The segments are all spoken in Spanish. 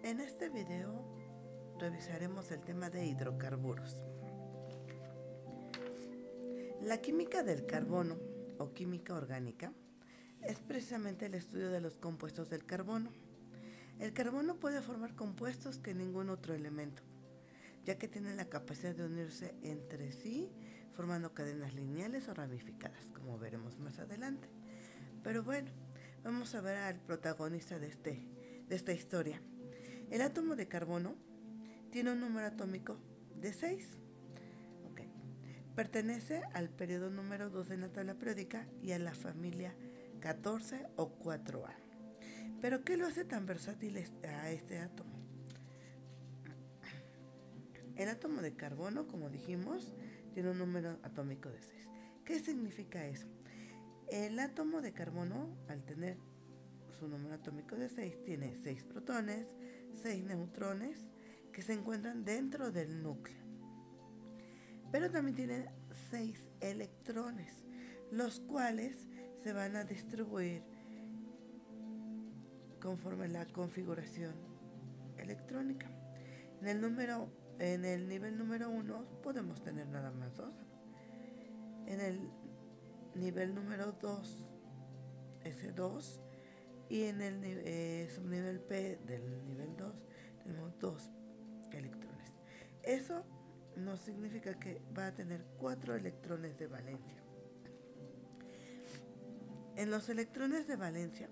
En este video revisaremos el tema de hidrocarburos. La química del carbono o química orgánica es precisamente el estudio de los compuestos del carbono. El carbono puede formar compuestos que ningún otro elemento, ya que tienen la capacidad de unirse entre sí formando cadenas lineales o ramificadas, como veremos más adelante. Pero bueno, vamos a ver al protagonista de esta historia. El átomo de carbono tiene un número atómico de 6. Pertenece al periodo número 2 de la tabla periódica y a la familia 14 o 4A. ¿Pero qué lo hace tan versátil a este átomo? El átomo de carbono, como dijimos, tiene un número atómico de 6. ¿Qué significa eso? El átomo de carbono, al tener su número atómico de 6, tiene 6 protones, 6 neutrones que se encuentran dentro del núcleo. Pero también tiene 6 electrones, los cuales se van a distribuir conforme la configuración electrónica. En el nivel número 1 podemos tener nada más 2. En el nivel número 2, ese 2. Y en el subnivel P del nivel 2 tenemos 2 electrones. Eso no significa que va a tener 4 electrones de valencia. En los electrones de valencia,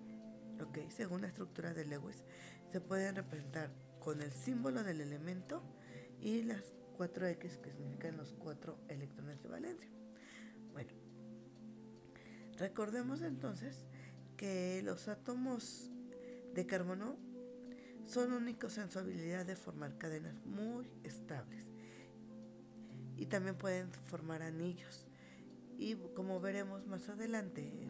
según la estructura de Lewis, se pueden representar con el símbolo del elemento y las 4X, que significan los 4 electrones de valencia. Bueno, recordemos entonces que los átomos de carbono son únicos en su habilidad de formar cadenas muy estables y también pueden formar anillos, y como veremos más adelante,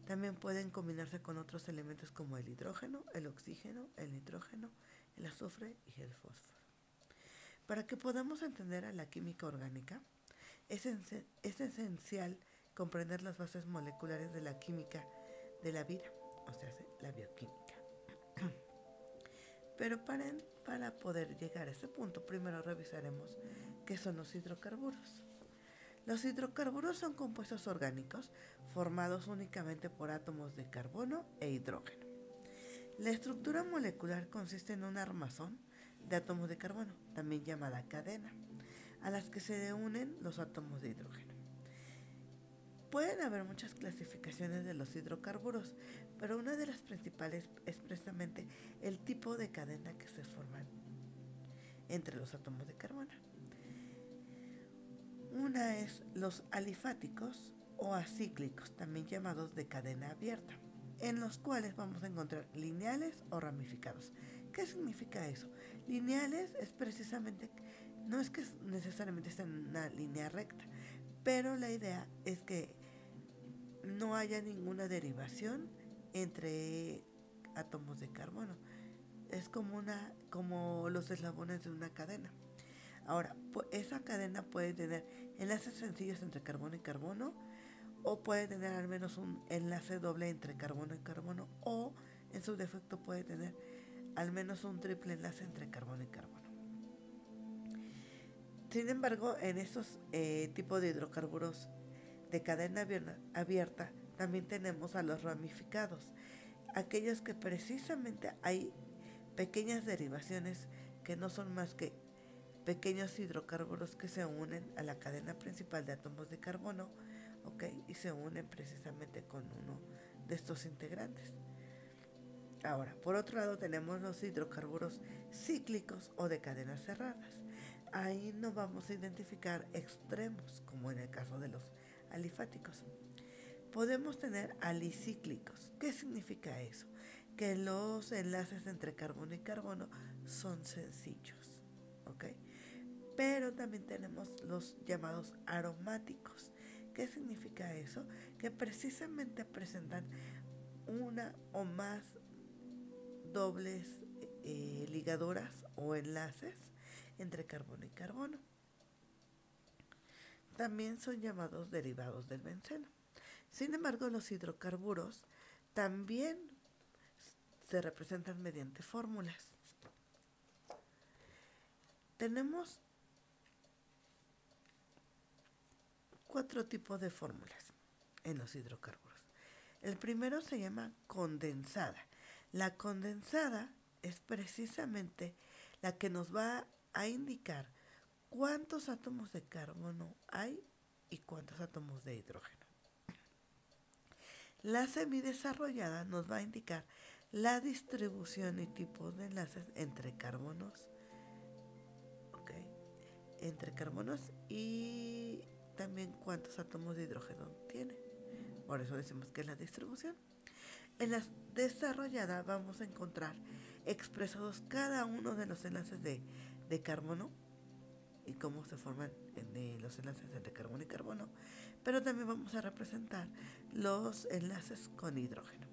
también pueden combinarse con otros elementos como el hidrógeno, el oxígeno, el nitrógeno, el azufre y el fósforo. Para que podamos entender a la química orgánica, es esencial comprender las bases moleculares de la química de la vida, o sea, la bioquímica. Pero para poder llegar a ese punto, primero revisaremos qué son los hidrocarburos. Los hidrocarburos son compuestos orgánicos formados únicamente por átomos de carbono e hidrógeno. La estructura molecular consiste en un armazón de átomos de carbono, también llamada cadena, a las que se unen los átomos de hidrógeno. Pueden haber muchas clasificaciones de los hidrocarburos, pero una de las principales es precisamente el tipo de cadena que se forman entre los átomos de carbono. Una es los alifáticos o acíclicos, también llamados de cadena abierta, en los cuales vamos a encontrar lineales o ramificados. ¿Qué significa eso? Lineales es precisamente, no es que necesariamente esté en una línea recta, pero la idea es que no haya ninguna derivación entre átomos de carbono. Es como los eslabones de una cadena. Ahora, esa cadena puede tener enlaces sencillos entre carbono y carbono, o puede tener al menos un enlace doble entre carbono y carbono, o en su defecto puede tener al menos un triple enlace entre carbono y carbono. Sin embargo, en estos tipos de hidrocarburos de cadena abierta también tenemos a los ramificados, aquellos que precisamente hay pequeñas derivaciones que no son más que pequeños hidrocarburos que se unen a la cadena principal de átomos de carbono, y se unen precisamente con uno de estos integrantes. Ahora, por otro lado tenemos los hidrocarburos cíclicos o de cadenas cerradas. Ahí no vamos a identificar extremos, como en el caso de los alifáticos. Podemos tener alicíclicos. ¿Qué significa eso? Que los enlaces entre carbono y carbono son sencillos, Pero también tenemos los llamados aromáticos. ¿Qué significa eso? Que precisamente presentan una o más dobles ligaduras o enlaces entre carbono y carbono. También son llamados derivados del benceno. Sin embargo, los hidrocarburos también se representan mediante fórmulas. tenemos 4 tipos de fórmulas en los hidrocarburos. El primero se llama condensada. La condensada es precisamente la que nos va a indicar cuántos átomos de carbono hay y cuántos átomos de hidrógeno. La semidesarrollada nos va a indicar la distribución y tipos de enlaces entre carbonos, ¿okay? Entre carbonos y también cuántos átomos de hidrógeno tiene. Por eso decimos que es la distribución. En la desarrollada vamos a encontrar expresados cada uno de los enlaces de carbono y cómo se forman los enlaces entre carbono y carbono, pero también vamos a representar los enlaces con hidrógeno.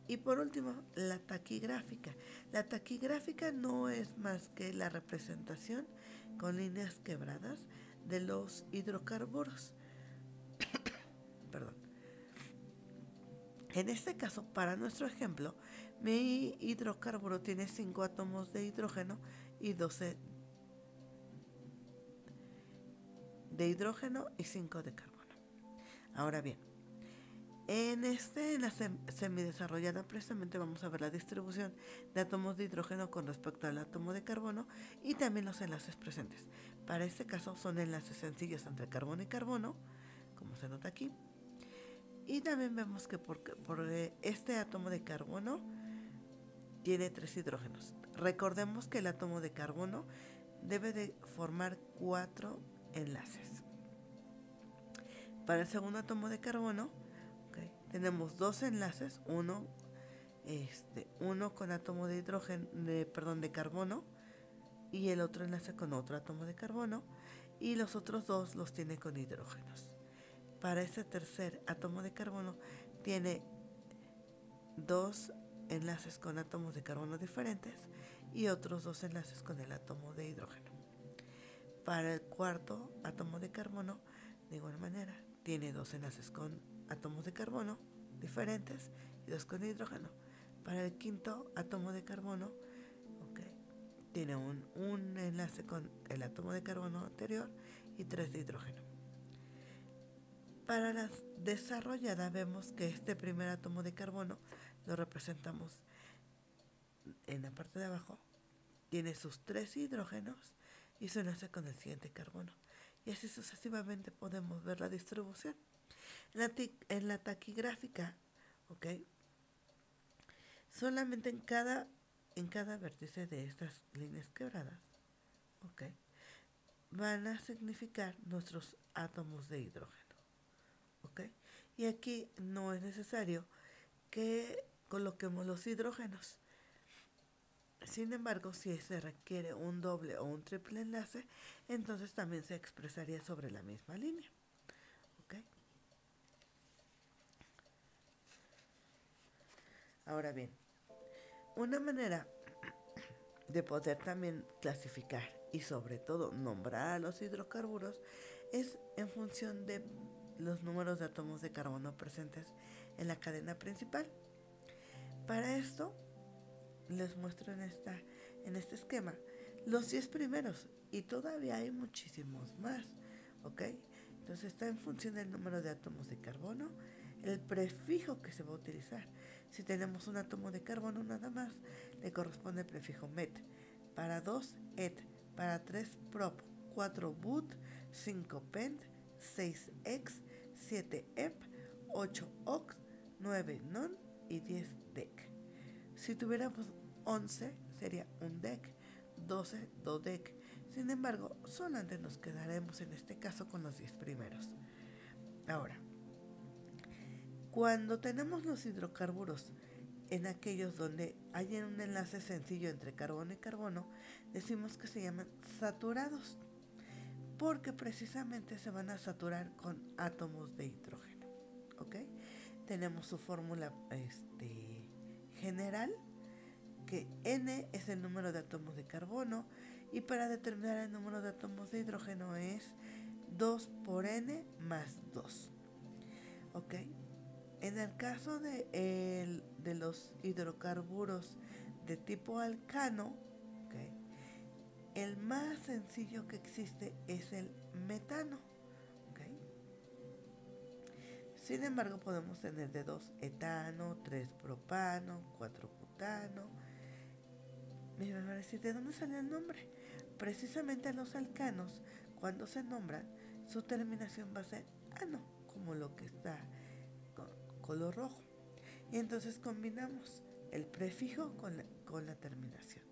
Y por último, la taquigráfica. La taquigráfica no es más que la representación con líneas quebradas de los hidrocarburos. Perdón. En este caso, para nuestro ejemplo, mi hidrocarburo tiene 5 átomos de hidrógeno y 12 de hidrógeno y 5 de carbono. Ahora bien, en la semidesarrollada precisamente vamos a ver la distribución de átomos de hidrógeno con respecto al átomo de carbono y también los enlaces presentes. Para este caso son enlaces sencillos entre carbono y carbono, como se nota aquí. Y también vemos que por este átomo de carbono tiene 3 hidrógenos. Recordemos que el átomo de carbono debe de formar 4 enlaces. Para el segundo átomo de carbono, tenemos 2 enlaces, uno con átomo de hidrógeno, de carbono, y el otro enlace con otro átomo de carbono, y los otros 2 los tiene con hidrógenos. Para este tercer átomo de carbono tiene 2 enlaces con átomos de carbono diferentes y otros 2 enlaces con el átomo de hidrógeno. Para el cuarto átomo de carbono, de igual manera, tiene 2 enlaces con átomos de carbono diferentes y 2 con hidrógeno. Para el quinto átomo de carbono, tiene un enlace con el átomo de carbono anterior y 3 de hidrógeno. Para la desarrollada vemos que este primer átomo de carbono lo representamos en la parte de abajo. Tiene sus 3 hidrógenos y su enlace con el siguiente carbono. Y así sucesivamente podemos ver la distribución. En la taquigráfica, solamente en cada vértice de estas líneas quebradas, van a significar nuestros átomos de hidrógeno. Y aquí no es necesario que coloquemos los hidrógenos. Sin embargo, si se requiere un doble o un triple enlace, entonces también se expresaría sobre la misma línea. Ahora bien, una manera de poder también clasificar y sobre todo nombrar a los hidrocarburos es en función de los números de átomos de carbono presentes en la cadena principal. Para esto les muestro en este esquema los 10 primeros y todavía hay muchísimos más, Entonces está en función del número de átomos de carbono, el prefijo que se va a utilizar. Si tenemos un átomo de carbono nada más, le corresponde el prefijo met. Para 2, et. Para 3, prop. 4, but. 5, pent. 6, ex. 7, ep. 8, ox. 9, non. Y 10, dec. Si tuviéramos 11, sería un dec. 12, dodec. Sin embargo, solamente nos quedaremos en este caso con los 10 primeros. Ahora, cuando tenemos los hidrocarburos en aquellos donde hay un enlace sencillo entre carbono y carbono, decimos que se llaman saturados, porque precisamente se van a saturar con átomos de hidrógeno. Tenemos su fórmula general, que N es el número de átomos de carbono, y para determinar el número de átomos de hidrógeno es 2 por N más 2. En el caso de los hidrocarburos de tipo alcano, El más sencillo que existe es el metano. ¿Okay? Sin embargo, podemos tener de 2 etano, 3 propano, 4 butano. Me van a decir, ¿de dónde sale el nombre? Precisamente los alcanos, cuando se nombran, su terminación va a ser ano, como lo que está con color rojo. Y entonces combinamos el prefijo con la terminación.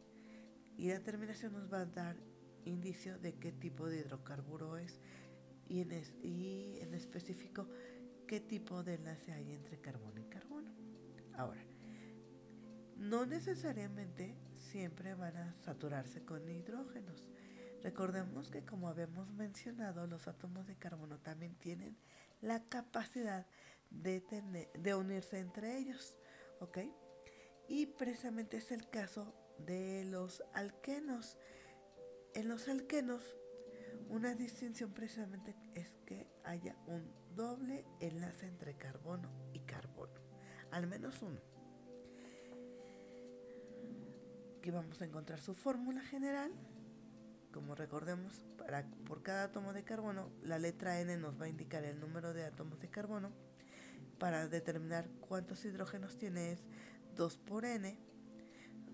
Y la terminación nos va a dar indicio de qué tipo de hidrocarburo es y en específico qué tipo de enlace hay entre carbono y carbono. Ahora, no necesariamente siempre van a saturarse con hidrógenos. Recordemos que, como habíamos mencionado, los átomos de carbono también tienen la capacidad de unirse entre ellos, ¿ok? Y precisamente es el caso de los alquenos. En los alquenos, una distinción precisamente es que haya un doble enlace entre carbono y carbono, al menos uno. Aquí vamos a encontrar su fórmula general. Como recordemos, por cada átomo de carbono, la letra N nos va a indicar el número de átomos de carbono. Para determinar cuántos hidrógenos tiene es 2 por N.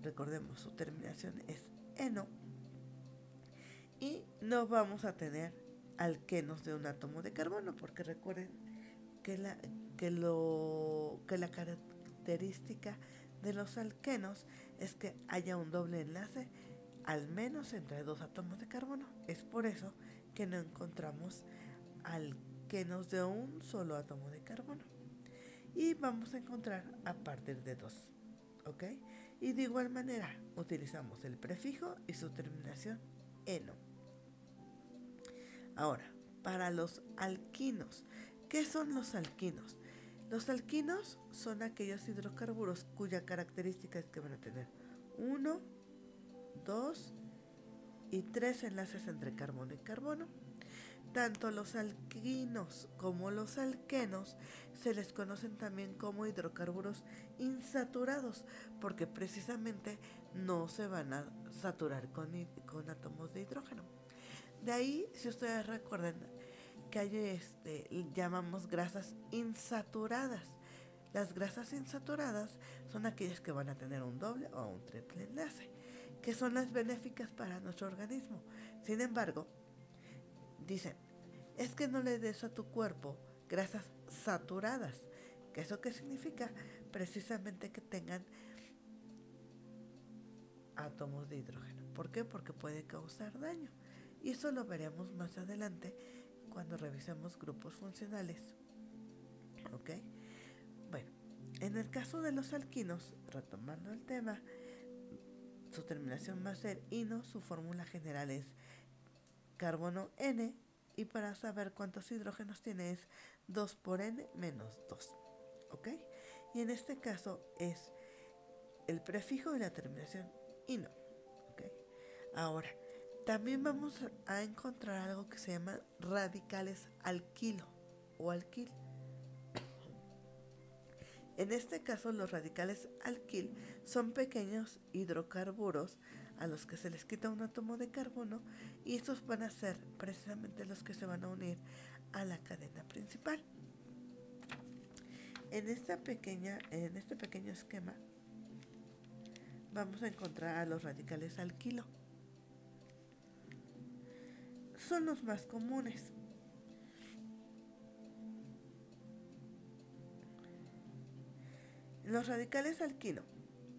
Recordemos, su terminación es eno. Y no vamos a tener alquenos de un átomo de carbono, porque recuerden que la característica de los alquenos es que haya un doble enlace al menos entre 2 átomos de carbono. Es por eso que no encontramos alquenos de un solo átomo de carbono. Y vamos a encontrar a partir de 2. ¿Ok? Y de igual manera utilizamos el prefijo y su terminación eno. Ahora, para los alquinos, ¿qué son los alquinos? Los alquinos son aquellos hidrocarburos cuya característica es que van a tener 1, 2 y 3 enlaces entre carbono y carbono. Tanto los alquinos como los alquenos se les conocen también como hidrocarburos insaturados, porque precisamente no se van a saturar con átomos de hidrógeno. De ahí, si ustedes recuerdan, que hay llamamos grasas insaturadas. Las grasas insaturadas son aquellas que van a tener un doble o un triple enlace, que son las benéficas para nuestro organismo. Sin embargo, dicen, es que no le des a tu cuerpo grasas saturadas. ¿Que eso qué significa? Precisamente que tengan átomos de hidrógeno. ¿Por qué? Porque puede causar daño. Y eso lo veremos más adelante cuando revisemos grupos funcionales. ¿Ok? Bueno, en el caso de los alquinos, retomando el tema, su terminación va a ser ino, su fórmula general es carbono N, y para saber cuántos hidrógenos tiene es 2 por N menos 2. ¿Ok? Y en este caso es el prefijo de la terminación ino. ¿Ok? Ahora, también vamos a encontrar algo que se llama radicales alquilo o alquil. En este caso, los radicales alquil son pequeños hidrocarburos a los que se les quita un átomo de carbono, y estos van a ser precisamente los que se van a unir a la cadena principal. En este pequeño esquema vamos a encontrar a los radicales alquilo. Son los más comunes. Los radicales alquilo,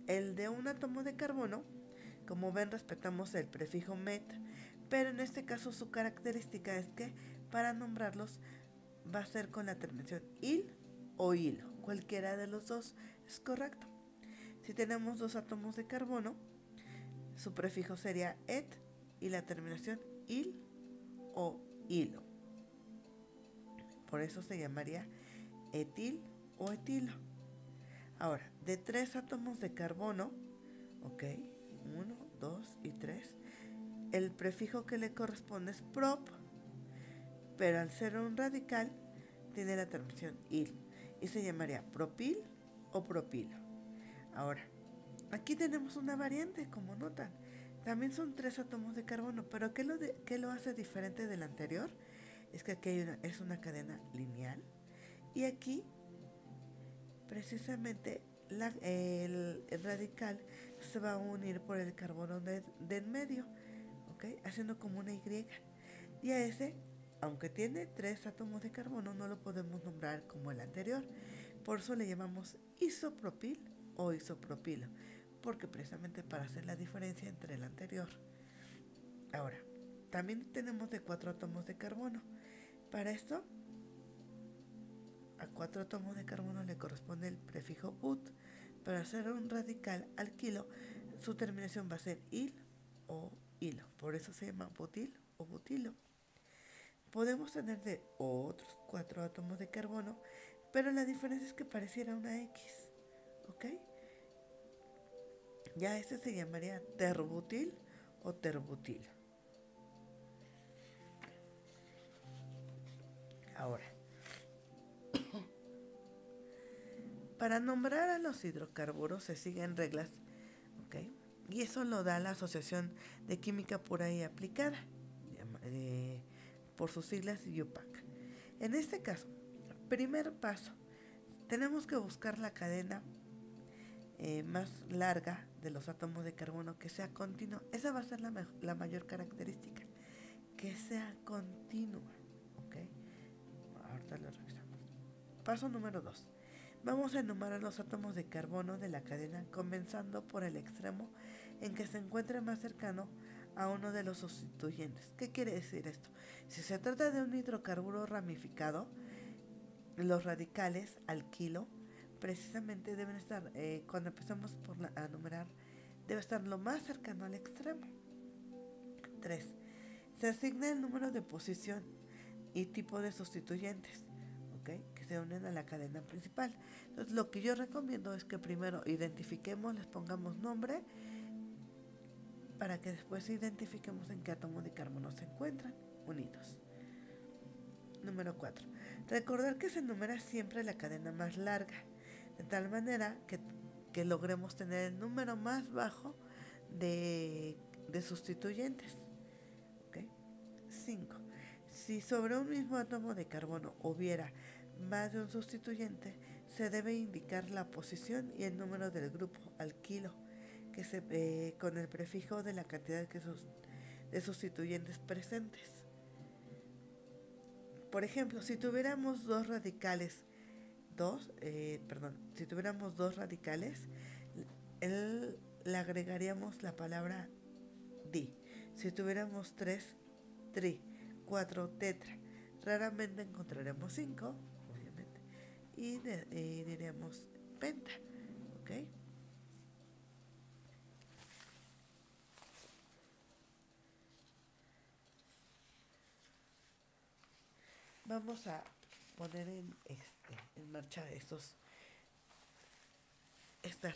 el de un átomo de carbono, como ven, respetamos el prefijo met, pero en este caso su característica es que para nombrarlos va a ser con la terminación il o hilo. Cualquiera de los dos es correcto. Si tenemos 2 átomos de carbono, su prefijo sería et y la terminación il o hilo. Por eso se llamaría etil o etilo. Ahora, de 3 átomos de carbono, ok, 1, 2 y 3, el prefijo que le corresponde es prop, pero al ser un radical tiene la terminación il y se llamaría propil o propilo. Ahora, aquí tenemos una variante, como notan, También son 3 átomos de carbono, pero ¿qué lo hace diferente del anterior? Es que aquí es una cadena lineal y aquí precisamente el radical se va a unir por el carbono de en medio, ¿ok? Haciendo como una Y. Y a ese, aunque tiene 3 átomos de carbono, no lo podemos nombrar como el anterior. Por eso le llamamos isopropil o isopropilo, porque precisamente para hacer la diferencia entre el anterior. Ahora, también tenemos de 4 átomos de carbono. Para esto, a 4 átomos de carbono le corresponde el prefijo but. Para hacer un radical alquilo, su terminación va a ser il o hilo. Por eso se llama butil o butilo. Podemos tener de otros 4 átomos de carbono, pero la diferencia es que pareciera una X, ¿ok? Ya este se llamaría terbutil o terbutilo. Ahora, para nombrar a los hidrocarburos se siguen reglas, ¿ok? Y eso lo da la Asociación de Química Pura y Aplicada, por sus siglas UPAC. En este caso, primer paso, tenemos que buscar la cadena más larga de los átomos de carbono que sea continua. Esa va a ser la mayor característica, que sea continua, ¿ok? Ahorita lo revisamos. Paso número 2. Vamos a enumerar los átomos de carbono de la cadena, comenzando por el extremo en que se encuentre más cercano a uno de los sustituyentes. ¿Qué quiere decir esto? Si se trata de un hidrocarburo ramificado, los radicales alquilo precisamente deben estar, cuando empezamos a numerar, debe estar lo más cercano al extremo. 3. Se asigna el número de posición y tipo de sustituyentes, ¿okay?, que se unen a la cadena principal. Entonces, lo que yo recomiendo es que primero identifiquemos, les pongamos nombre, para que después identifiquemos en qué átomo de carbono se encuentran unidos. Número 4. Recordar que se enumera siempre la cadena más larga, de tal manera que logremos tener el número más bajo de sustituyentes. ¿Okay? 5. Si sobre un mismo átomo de carbono hubiera más de un sustituyente, se debe indicar la posición y el número del grupo alquilo, con el prefijo de la cantidad de sustituyentes presentes. Por ejemplo, si tuviéramos dos radicales, le agregaríamos la palabra di. Si tuviéramos 3, tri. 4, tetra. Raramente encontraremos 5, obviamente, y diremos penta, ¿ok? Vamos a poner en marcha estas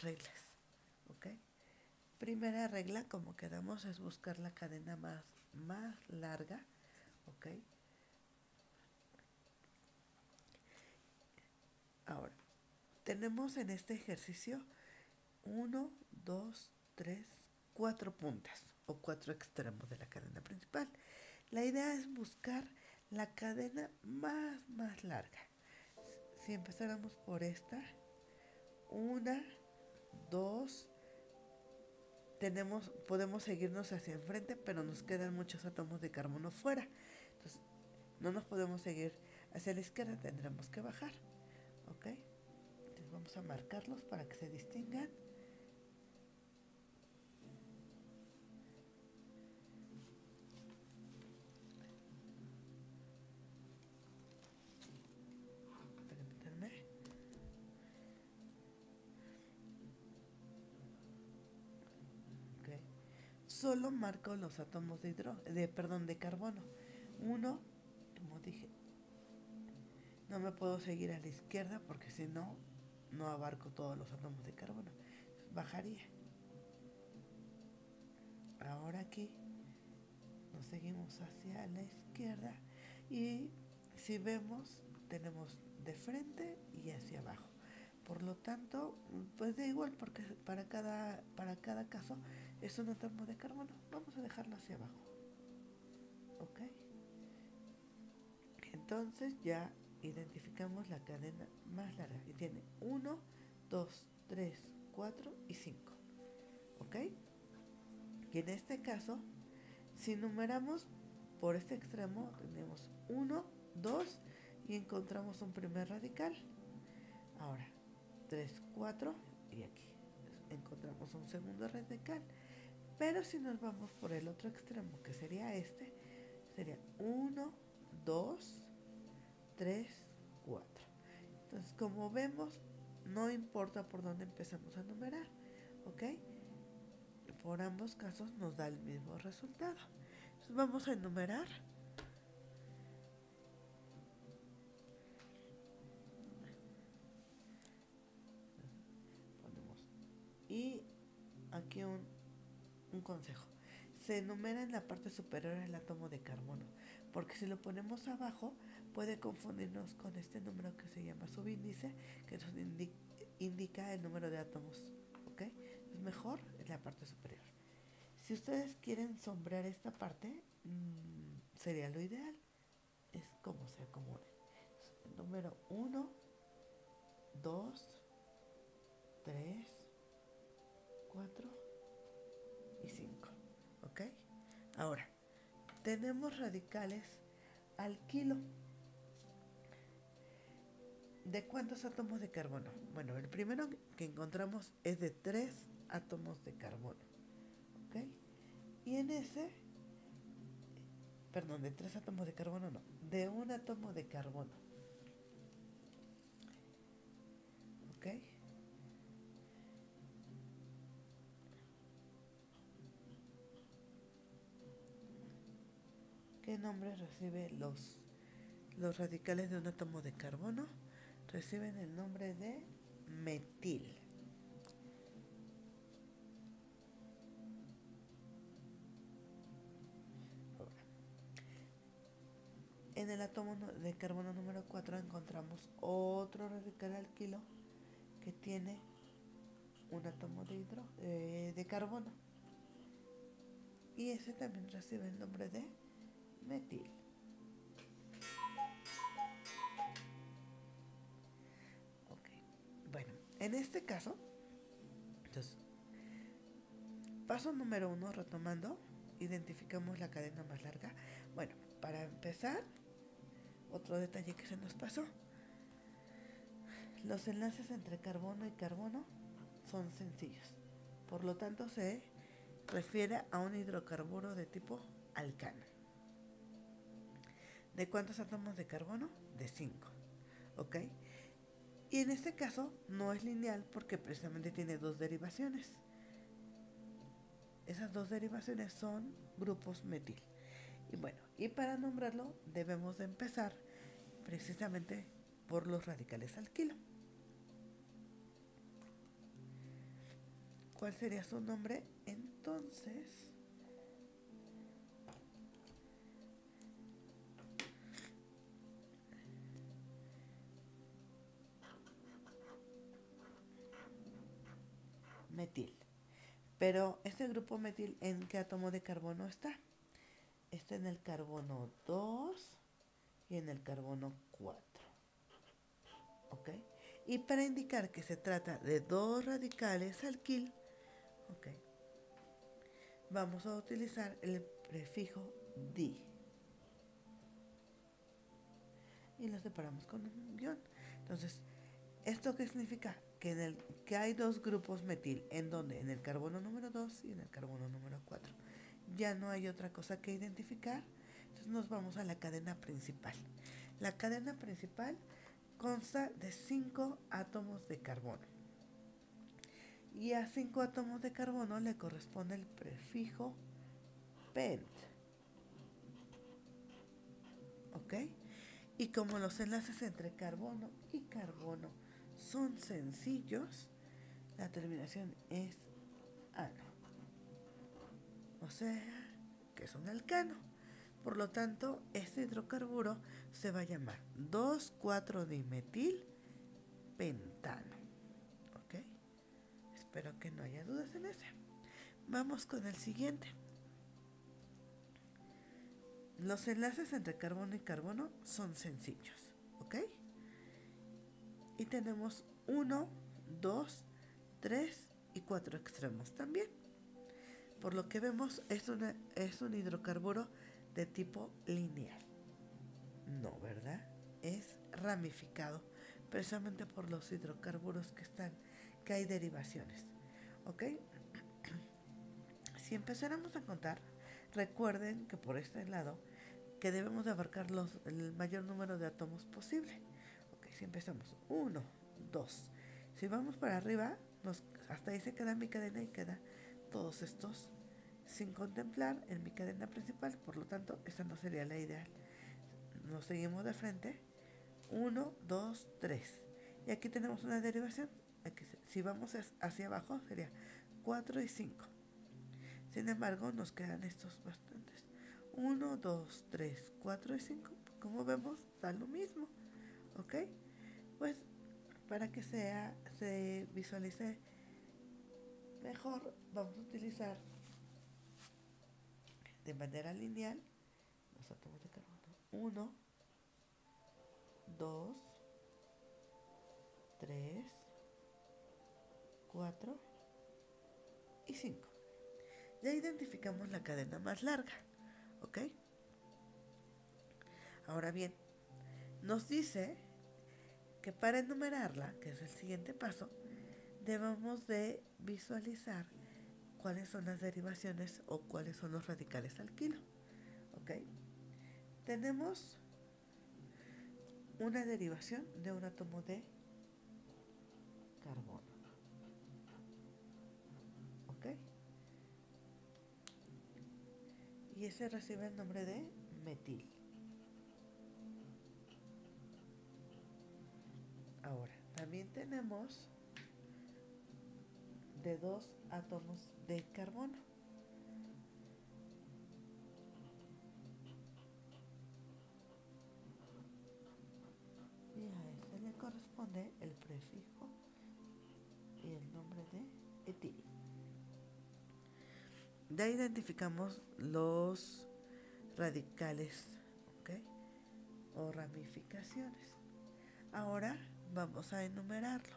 reglas, ¿ok? Primera regla, como quedamos, es buscar la cadena más larga, ¿ok? Ahora, tenemos en este ejercicio 1, 2, 3, 4 puntas o 4 extremos de la cadena principal. La idea es buscar la cadena más larga. Si empezáramos por esta, 1, 2, podemos seguirnos hacia enfrente, pero nos quedan muchos átomos de carbono fuera. Entonces, no nos podemos seguir hacia la izquierda, tendremos que bajar. ¿Ok? Entonces vamos a marcarlos para que se distingan. Permítanme. Okay. Solo marco los átomos de carbono. 1, como dije, no me puedo seguir a la izquierda porque si no, no abarco todos los átomos de carbono. Bajaría. Ahora aquí nos seguimos hacia la izquierda y si vemos, tenemos de frente y hacia abajo. Por lo tanto, pues da igual porque para cada caso es un átomo de carbono. Vamos a dejarlo hacia abajo. ¿Ok? Entonces ya identificamos la cadena más larga y tiene 1, 2, 3, 4 y 5. ¿Ok? Y en este caso, si numeramos por este extremo, tenemos 1, 2 y encontramos un primer radical. Ahora, 3, 4 y aquí encontramos un segundo radical. Pero si nos vamos por el otro extremo, que sería este, sería 1, 2, 3, 4. Entonces, como vemos, no importa por dónde empezamos a numerar, ¿ok? Por ambos casos nos da el mismo resultado. Entonces, vamos a enumerar. Ponemos. Y aquí un consejo. Se enumera en la parte superior el átomo de carbono, porque si lo ponemos abajo puede confundirnos con este número que se llama subíndice, que nos indica el número de átomos, ¿ok? Es mejor en la parte superior. Si ustedes quieren sombrear esta parte, sería lo ideal. Es como se acomode. Número 1, 2, 3, 4 y 5. ¿Ok? Ahora, tenemos radicales al kilo. ¿De cuántos átomos de carbono? Bueno, el primero que encontramos es de 3 átomos de carbono. ¿Ok? Y en ese, perdón, de 3 átomos de carbono no, de un átomo de carbono. ¿Ok? ¿Qué nombre reciben los radicales de un átomo de carbono? Reciben el nombre de metil. En el átomo de carbono número 4 encontramos otro radical alquilo que tiene un átomo de carbono. Y ese también recibe el nombre de metil. Ok. Bueno, en este caso, entonces, paso número 1, retomando, identificamos la cadena más larga. Bueno, para empezar, otro detalle que se nos pasó. Los enlaces entre carbono y carbono son sencillos. Por lo tanto, se refiere a un hidrocarburo de tipo alcano. ¿De cuántos átomos de carbono? De 5. ¿Ok? Y en este caso no es lineal porque precisamente tiene dos derivaciones. Esas dos derivaciones son grupos metil. Y bueno, y para nombrarlo debemos de empezar precisamente por los radicales alquilo. ¿Cuál sería su nombre? Entonces, metil. Pero este grupo metil, ¿en qué átomo de carbono está? Está en el carbono 2 y en el carbono 4. ¿Ok? Y para indicar que se trata de dos radicales alquil, ¿ok?, vamos a utilizar el prefijo di. Y lo separamos con un guión. Entonces, ¿esto qué significa? Que hay dos grupos metil. ¿En donde? En el carbono número 2 y en el carbono número 4. Ya no hay otra cosa que identificar. Entonces nos vamos a la cadena principal. La cadena principal consta de 5 átomos de carbono. Y a 5 átomos de carbono le corresponde el prefijo pent. ¿Ok? Y como los enlaces entre carbono y carbono son sencillos, la terminación es ano. O sea, que es un alcano. Por lo tanto, este hidrocarburo se va a llamar 2,4-dimetil pentano. ¿Ok? Espero que no haya dudas en ese. Vamos con el siguiente. Los enlaces entre carbono y carbono son sencillos, ¿ok? Y tenemos 1, 2, 3 y 4 extremos también. Por lo que vemos, es un hidrocarburo de tipo lineal. No, ¿verdad? Es ramificado, precisamente por los hidrocarburos que hay derivaciones. ¿Ok? Si empezáramos a contar, recuerden que por este lado, que debemos de abarcar el mayor número de átomos posible. Ok, si empezamos 1, 2. Si vamos para arriba, hasta ahí se queda mi cadena y queda todos estos sin contemplar en mi cadena principal. Por lo tanto, esa no sería la ideal. Nos seguimos de frente. 1, 2, 3. Y aquí tenemos una derivación. Aquí, si vamos hacia abajo, sería 4 y 5. Sin embargo, nos quedan estos bastantes. 1, 2, 3, 4 y 5. Como vemos, da lo mismo. ¿Ok? Pues para que se visualice mejor, vamos a utilizar de manera lineal los átomos de carbono. 1, 2, 3, 4 y 5. Ya identificamos la cadena más larga, ¿ok? Ahora bien, nos dice que para enumerarla, que es el siguiente paso, debemos de visualizar cuáles son las derivaciones o cuáles son los radicales alquilo, ¿ok? Tenemos una derivación de un átomo de carbono, ¿ok? Y ese recibe el nombre de metil. Ahora, también tenemos de 2 átomos de carbono. Y a este le corresponde el prefijo y el nombre de etil. Ya identificamos los radicales, ¿ok? O ramificaciones. Ahora vamos a enumerarlo.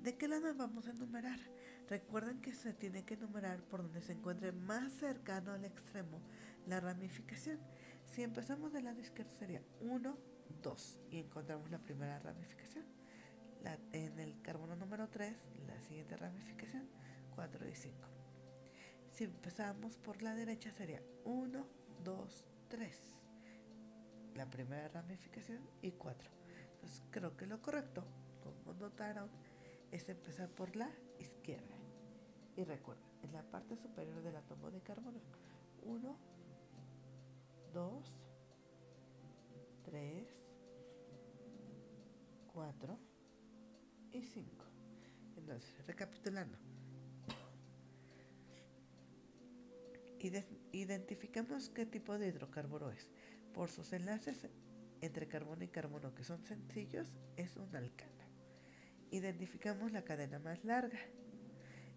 ¿De qué lado vamos a enumerar? Recuerden que se tiene que enumerar por donde se encuentre más cercano al extremo la ramificación. Si empezamos del lado izquierdo sería 1, 2 y encontramos la primera ramificación. En el carbono número 3, la siguiente ramificación, 4 y 5. Si empezamos por la derecha sería 1, 2, 3. La primera ramificación y 4. Entonces creo que lo correcto, como notaron, es empezar por la izquierda. Y recuerden, en la parte superior del átomo de carbono, 1, 2, 3, 4 y 5. Entonces, recapitulando, identificamos qué tipo de hidrocarburo es. Por sus enlaces entre carbono y carbono que son sencillos, es un alcano. Identificamos la cadena más larga.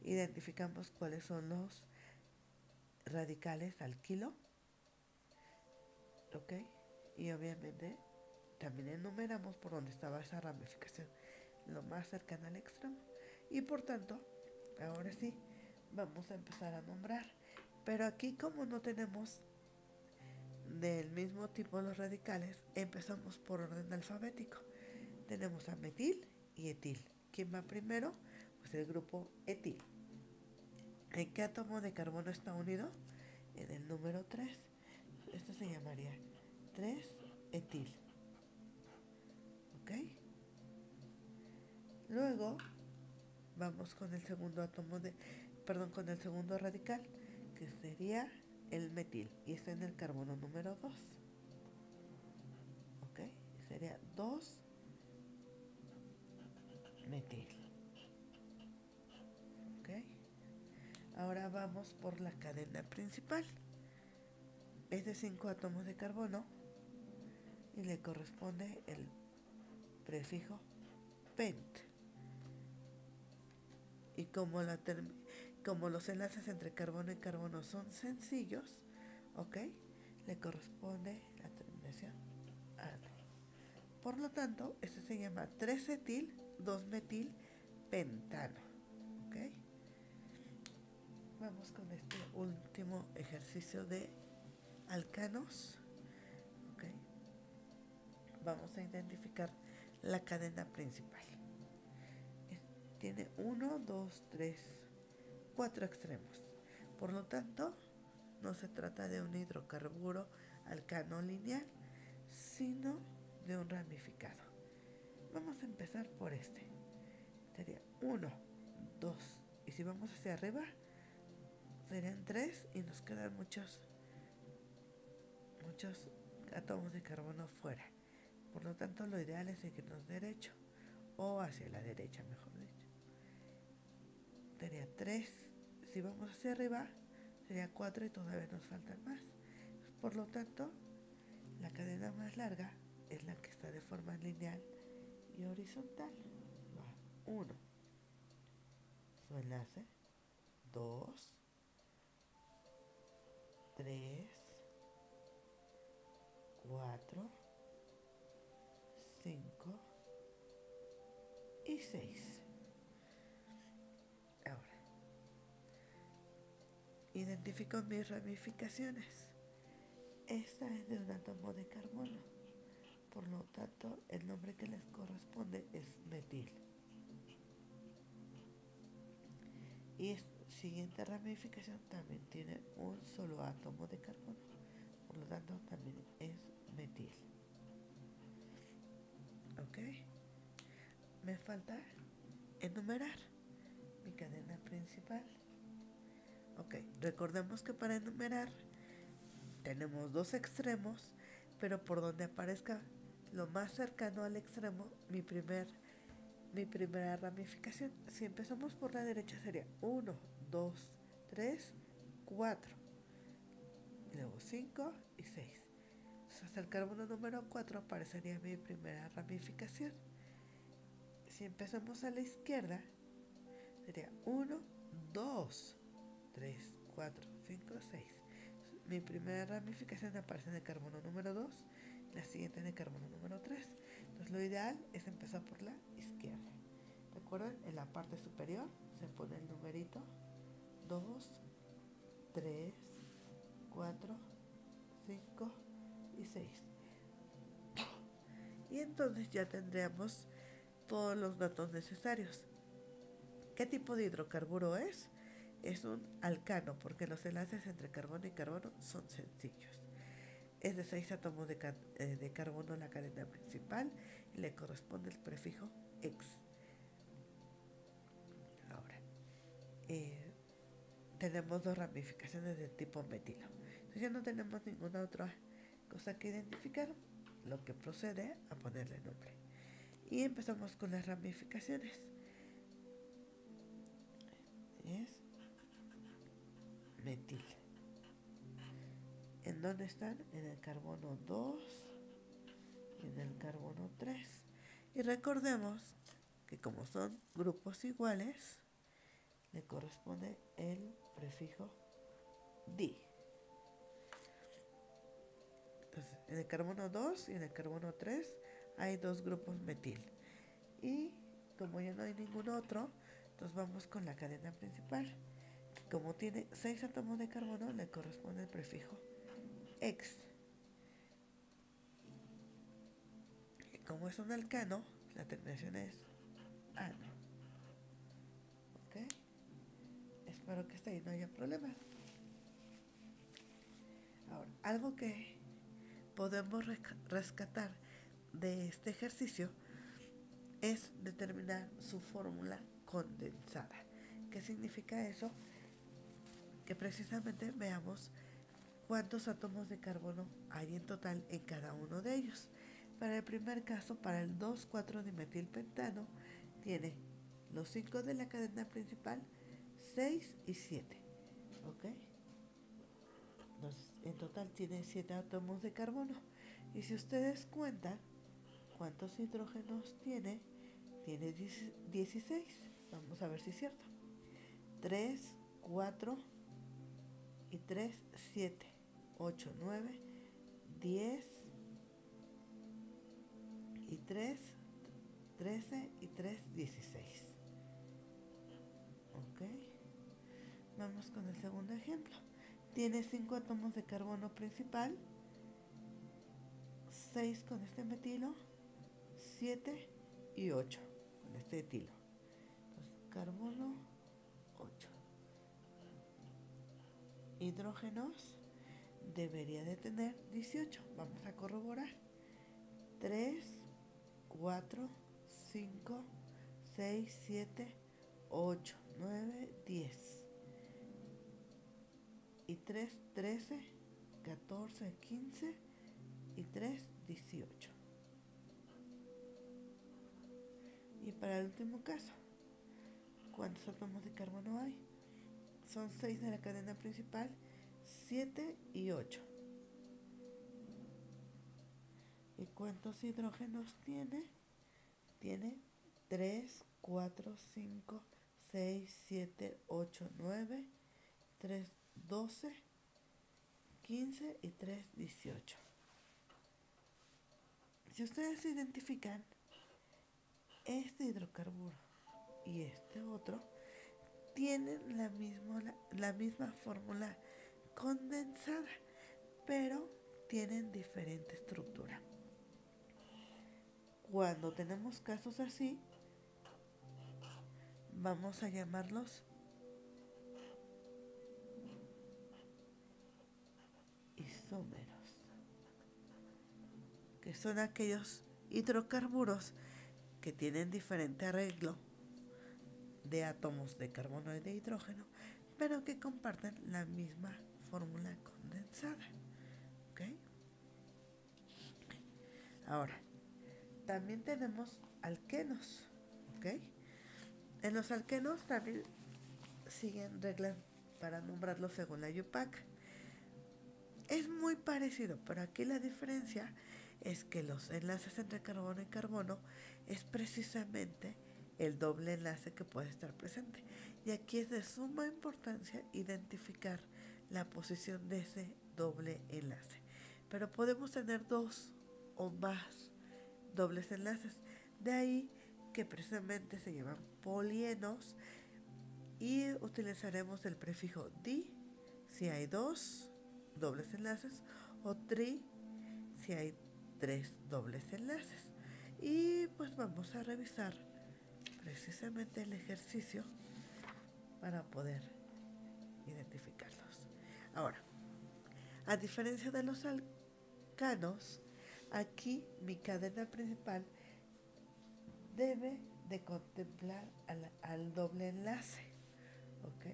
Identificamos cuáles son los radicales alquilo. ¿Ok? Y obviamente también enumeramos por dónde estaba esa ramificación, lo más cercana al extremo. Y por tanto, ahora sí, vamos a empezar a nombrar. Pero aquí, como no tenemos del mismo tipo los radicales, empezamos por orden alfabético. Tenemos a metil y etil. ¿Quién va primero? Pues el grupo etil. ¿En qué átomo de carbono está unido? En el número 3. Esto se llamaría 3-etil. ¿Ok? Luego vamos con el segundo con el segundo radical, que sería el metil, y está en el carbono número 2. ¿Ok? Sería 2-metil. ¿Ok? Ahora vamos por la cadena principal. Es de 5 átomos de carbono y le corresponde el prefijo pent. Como los enlaces entre carbono y carbono son sencillos, ¿ok? Le corresponde la terminación ano. Por lo tanto, este se llama 3-etil 2-metil pentano, ¿ok? Vamos con este último ejercicio de alcanos, ¿ok? Vamos a identificar la cadena principal. Tiene 1, 2, 3, 4 extremos. Por lo tanto, no se trata de un hidrocarburo alcano lineal, sino de un ramificado. Vamos a empezar por este. Sería 1, 2, y si vamos hacia arriba, serían 3 y nos quedan muchos átomos de carbono fuera. Por lo tanto, lo ideal es seguirnos derecho, o hacia la derecha, mejor dicho. Sería 3, si vamos hacia arriba, sería 4 y todavía nos faltan más. Por lo tanto, la cadena más larga es la que está de forma lineal y horizontal. 1, su enlace, 2, 3, 4, 5 y 6. Ahora, identifico mis ramificaciones. Esta es de un átomo de carbono. Por lo tanto, el nombre que les corresponde es metil. Y siguiente ramificación también tiene un solo átomo de carbono. Por lo tanto, también es metil. ¿Ok? Me falta enumerar mi cadena principal. Ok, recordemos que para enumerar tenemos dos extremos, pero por donde aparezca lo más cercano al extremo, mi primera ramificación. Si empezamos por la derecha sería 1, 2, 3, 4, y luego 5 y 6. Hasta el carbono número 4 aparecería mi primera ramificación. Si empezamos a la izquierda, sería 1, 2, 3, 4, 5, 6. Mi primera ramificación aparece en el carbono número 2, la siguiente en el carbono número 3. Entonces lo ideal es empezar por la izquierda. Recuerden, en la parte superior se pone el numerito 2, 3, 4, 5 y 6. Y entonces ya tendríamos todos los datos necesarios. ¿Qué tipo de hidrocarburo es? Es un alcano, porque los enlaces entre carbono y carbono son sencillos. Es de 6 átomos de carbono la cadena principal y le corresponde el prefijo ex. Ahora, tenemos dos ramificaciones del tipo metilo. Entonces ya no tenemos ninguna otra cosa que identificar, lo que procede a ponerle nombre. Y empezamos con las ramificaciones. Es metil. ¿En dónde están? En el carbono 2 y en el carbono 3. Y recordemos que como son grupos iguales, le corresponde el prefijo di. Entonces, en el carbono 2 y en el carbono 3 hay dos grupos metil. Y como ya no hay ningún otro, entonces vamos con la cadena principal. Como tiene 6 átomos de carbono, le corresponde el prefijo ex. Y como es un alcano, la terminación es ano. ¿Ok? Espero que hasta ahí no haya problemas. Ahora, algo que podemos rescatar de este ejercicio es determinar su fórmula condensada. ¿Qué significa eso? Que precisamente veamos cuántos átomos de carbono hay en total en cada uno de ellos. Para el primer caso, para el 2,4-dimetilpentano, tiene los 5 de la cadena principal, 6 y 7. ¿Ok? Entonces, en total tiene 7 átomos de carbono. Y si ustedes cuentan cuántos hidrógenos tiene 16. Vamos a ver si es cierto. 3, 4 y 3, 7, 8, 9, 10 y 3, 13 y 3, 16. Ok. Vamos con el segundo ejemplo. Tiene 5 átomos de carbono principal, 6 con este metilo, 7 y 8 con este etilo. Entonces, carbono 8. Hidrógenos debería de tener 18. Vamos a corroborar. 3, 4, 5, 6, 7, 8, 9, 10. Y 3, 13, 14, 15 y 3, 18. Y para el último caso, ¿cuántos átomos de carbono hay? Son 6 de la cadena principal, 7 y 8. ¿Y cuántos hidrógenos tiene? Tiene 3, 4, 5, 6, 7, 8, 9, 3, 12, 15 y 3, 18. Si ustedes identifican este hidrocarburo y este otro, tienen la misma fórmula condensada, pero tienen diferente estructura. Cuando tenemos casos así, vamos a llamarlos isómeros, que son aquellos hidrocarburos que tienen diferente arreglo de átomos de carbono y de hidrógeno, pero que comparten la misma fórmula condensada. ¿Ok? Ahora, también tenemos alquenos. ¿Ok? En los alquenos también siguen reglas para nombrarlos según la IUPAC. Es muy parecido, pero aquí la diferencia es que los enlaces entre carbono y carbono es precisamente el doble enlace que puede estar presente. Y aquí es de suma importancia identificar la posición de ese doble enlace. Pero podemos tener dos o más dobles enlaces. De ahí que precisamente se llaman polienos y utilizaremos el prefijo di si hay dos dobles enlaces o tri si hay 3 dobles enlaces. Y pues vamos a revisar precisamente el ejercicio para poder identificarlos. Ahora, a diferencia de los alcanos, aquí mi cadena principal debe de contemplar al doble enlace. ¿Ok?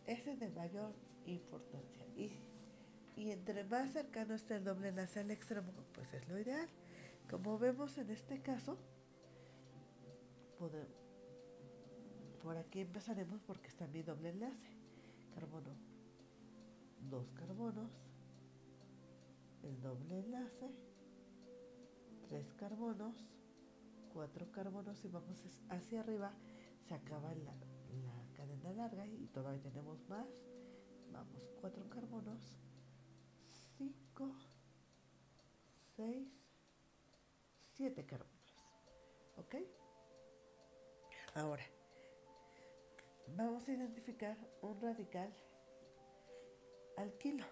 Ese es de mayor importancia. Y entre más cercano esté el doble enlace al extremo, pues es lo ideal. Como vemos en este caso, por aquí empezaremos porque está mi doble enlace. Carbono, 2 carbonos, el doble enlace, 3 carbonos, 4 carbonos y vamos hacia arriba, se acaba la cadena larga y todavía tenemos más. Vamos, 4 carbonos, 5, 6, 7 carbonos. ¿Ok? Ahora, vamos a identificar un radical alquilo,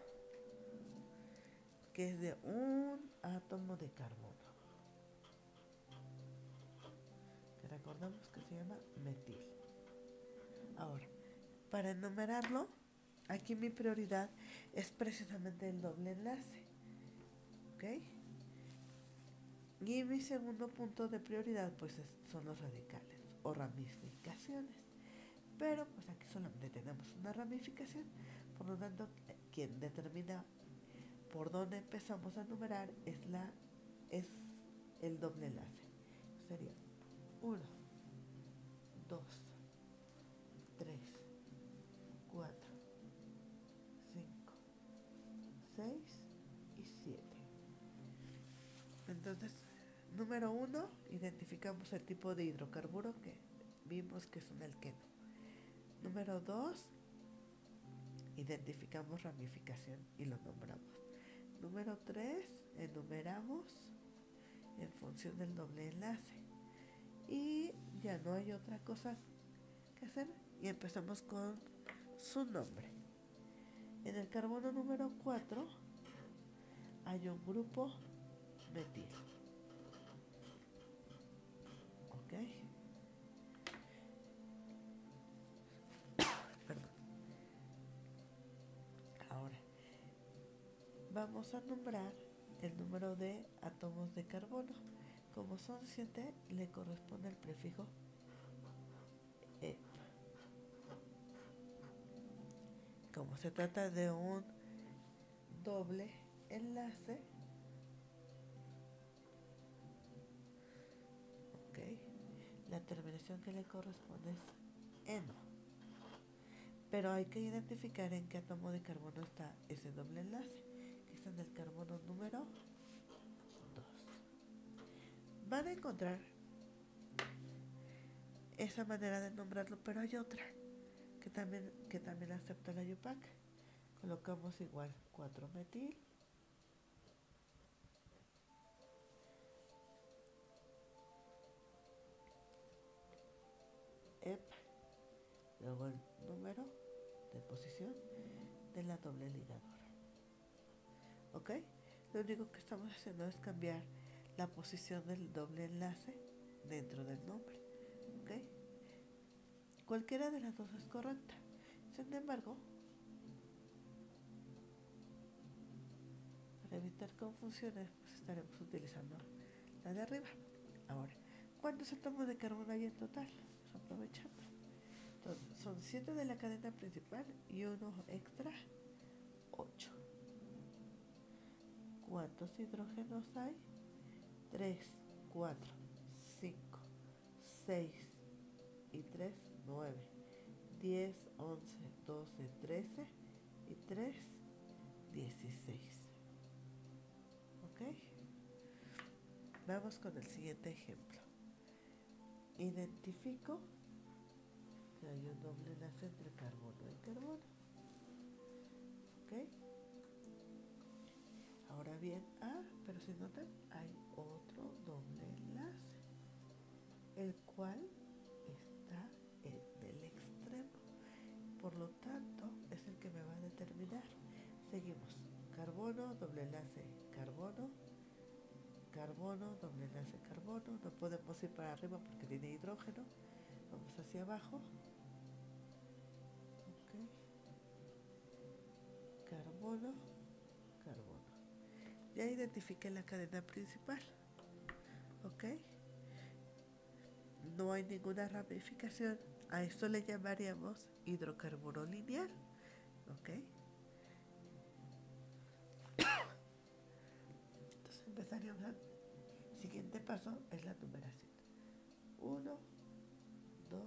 que es de un átomo de carbono, que recordamos que se llama metil. Ahora, para enumerarlo, aquí mi prioridad es precisamente el doble enlace. ¿Ok? Y mi segundo punto de prioridad pues son los radicales o ramificaciones. Pero pues aquí solamente tenemos una ramificación. Por lo tanto, quien determina por dónde empezamos a numerar es el doble enlace. Sería 1, 2, 3, 4, 5, 6 y 7. Entonces, número 1, identificamos el tipo de hidrocarburo que vimos que es un alqueno. Número 2, identificamos ramificación y lo nombramos. Número 3, enumeramos en función del doble enlace. Y ya no hay otra cosa que hacer y empezamos con su nombre. En el carbono número 4 hay un grupo metil. ¿Ok? Perdón. Ahora, vamos a nombrar el número de átomos de carbono. Como son 7, le corresponde el prefijo E. Como se trata de un doble enlace, ¿ok? La terminación que le corresponde es eno. Pero hay que identificar en qué átomo de carbono está ese doble enlace, que está en el carbono número 2. Van a encontrar esa manera de nombrarlo, pero hay otra que también acepta la IUPAC. Colocamos igual 4 metil, EP, luego el número de posición de la doble ligadura. ¿Ok? Lo único que estamos haciendo es cambiar la posición del doble enlace dentro del nombre. ¿Ok? Cualquiera de las dos es correcta. Sin embargo, para evitar confusiones, pues estaremos utilizando la de arriba. Ahora, ¿cuántos átomos de carbono hay en total? Pues aprovechando. Entonces, son 7 de la cadena principal y uno extra, 8. ¿Cuántos hidrógenos hay? 3, 4, 5, 6 y 3, 9, 10, 11, 12, 13 y 3, 16. ¿Ok? Vamos con el siguiente ejemplo. Identifico que hay un doble enlace entre carbono y carbono. ¿Ok? Ahora bien, pero si notan, hay otro doble enlace, el cual está en el extremo. Por lo tanto, es el que me va a determinar. Seguimos. Carbono, doble enlace, carbono, carbono, doble enlace, carbono. No podemos ir para arriba porque tiene hidrógeno. Vamos hacia abajo. Okay. Carbono, carbono. Ya identifiqué la cadena principal. ¿Ok? No hay ninguna ramificación. A esto le llamaríamos hidrocarburo lineal. ¿Ok? Entonces empezaríamos. El siguiente paso es la numeración. 1, 2,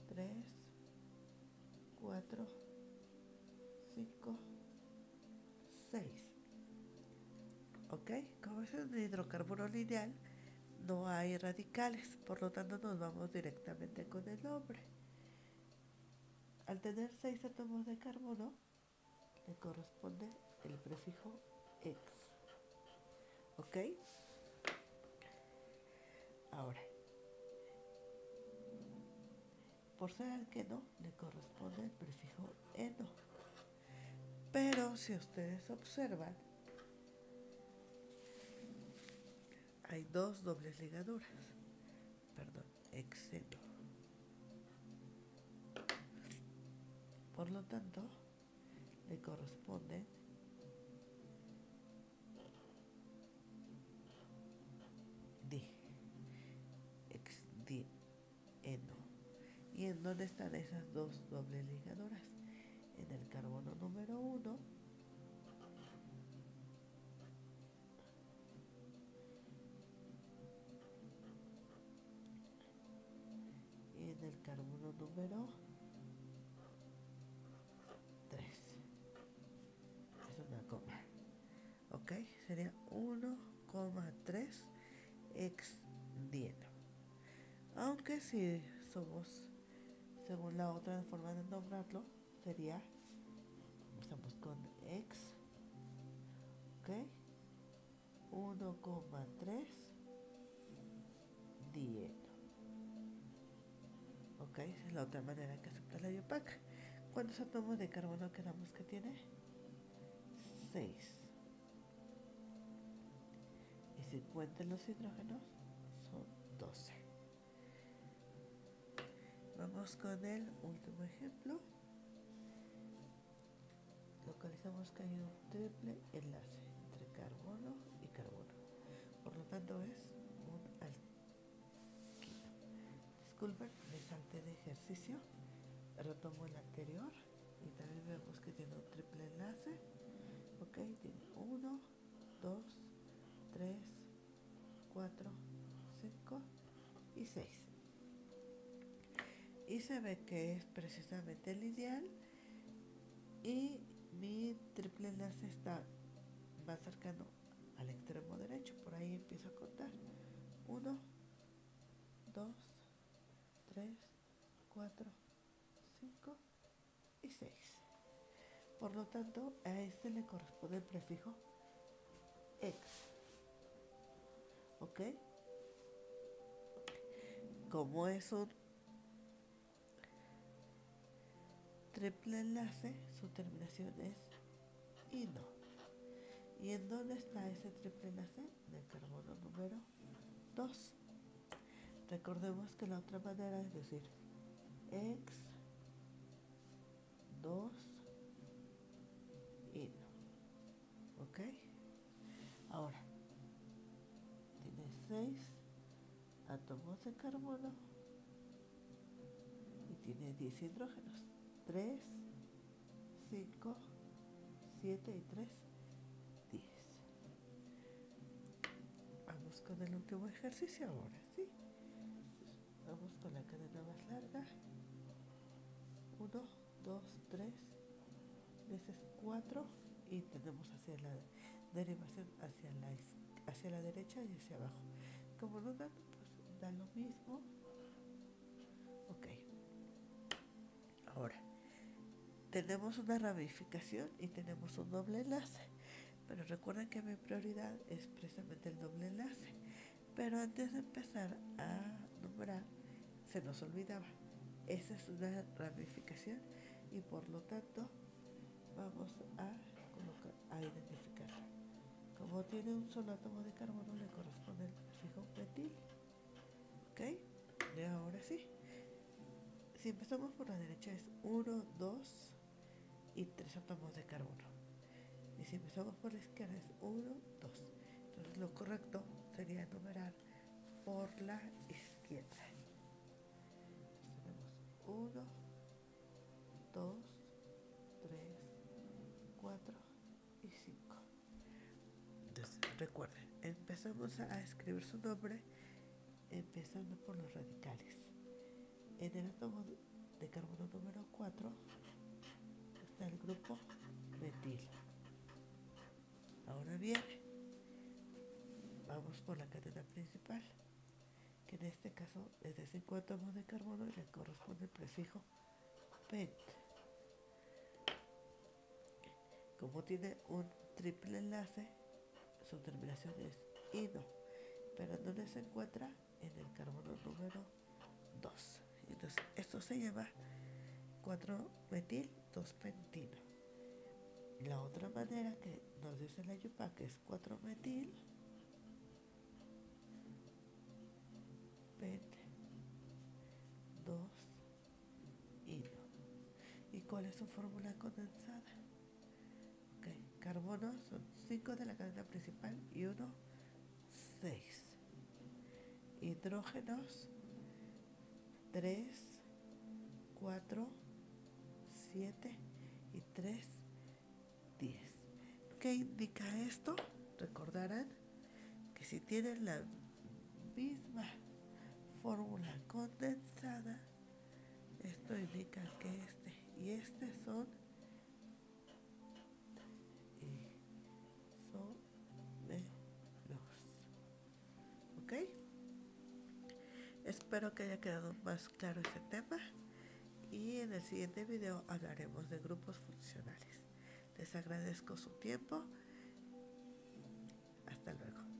3, 4, 5, 6. ¿Ok? Como es un hidrocarburo lineal, no hay radicales, por lo tanto nos vamos directamente con el nombre. Al tener 6 átomos de carbono, le corresponde el prefijo X. ¿Ok? Ahora, por ser alqueno, le corresponde el prefijo eno. Pero si ustedes observan, hay dos dobles ligaduras. Perdón, exeno. Por lo tanto, le corresponden di, ex, di, eno. ¿Y en dónde están esas dos dobles ligaduras? En el carbono número 1 y en el carbono número 3. Es una coma. ¿Ok? Sería 1,3 ex dieno. Aunque si somos Según la otra forma de nombrarlo, sería, empezamos con X, ¿ok? 1,3 dieno. ¿Ok? Es la otra manera que acepta la IUPAC. ¿Cuántos átomos de carbono quedamos que tiene? 6. Y si cuentan los hidrógenos, son 12. Vamos con el último ejemplo. Localizamos que hay un triple enlace entre carbono y carbono. Por lo tanto es un alquilo. Disculpen, me salté de ejercicio. Retomo el anterior y también vemos que tiene un triple enlace. Ok, tiene 1, 2, 3, 4, 5 y 6. Y se ve que es precisamente lineal y mi triple enlace está más cercano al extremo derecho. Por ahí empiezo a contar. 1, 2, 3, 4, 5 y 6. Por lo tanto, a este le corresponde el prefijo X. ¿Ok? Como es un triple enlace, su terminación es ino. ¿Y en dónde está ese triple enlace? En el carbono número 2. Recordemos que la otra manera es decir X 2 ino. ¿Ok? Ahora, tiene 6 átomos de carbono y tiene 10 hidrógenos. 3, 5, 7 y 3, 10. Vamos con el último ejercicio ahora, ¿sí? Vamos con la cadena más larga. 1, 2, 3, veces 4 y tenemos hacia la derivación hacia la derecha y hacia abajo. Como no dan, pues da lo mismo. Ok. Ahora, tenemos una ramificación y tenemos un doble enlace. Pero recuerden que mi prioridad es precisamente el doble enlace. Pero antes de empezar a nombrar, se nos olvidaba. Esa es una ramificación y por lo tanto vamos a identificarla. Como tiene un solo átomo de carbono, le corresponde el prefijo metil. ¿Ok? Y ahora sí. Si empezamos por la derecha es 1, 2 y 3 átomos de carbono. Y si empezamos por la izquierda es 1, 2. Entonces lo correcto sería enumerar por la izquierda. Tenemos 1, 2, 3, 4 y 5. Entonces recuerden, empezamos a escribir su nombre empezando por los radicales. En el átomo de carbono número 4 está el grupo metil. Ahora bien, vamos por la cadena principal, que en este caso es de 5 átomos de carbono y le corresponde el prefijo pent. Como tiene un triple enlace, su terminación es ino, pero ¿dónde se encuentra? En el carbono número 2. Entonces, esto se llama 4-metil 2-pentino. La otra manera que nos dice la IUPAC es 4-metil pent 2 ino. ¿Y cuál es su fórmula condensada? Okay. Carbono son 5 de la cadena principal y 1, 6. Hidrógenos 3, 4, 7 y 3, 10. ¿Qué indica esto? Recordarán que si tienen la misma fórmula condensada, esto indica que este y este son isomeros. ¿Ok? Espero que haya quedado más claro ese tema en el siguiente video hablaremos de grupos funcionales. Les agradezco su tiempo. Hasta luego.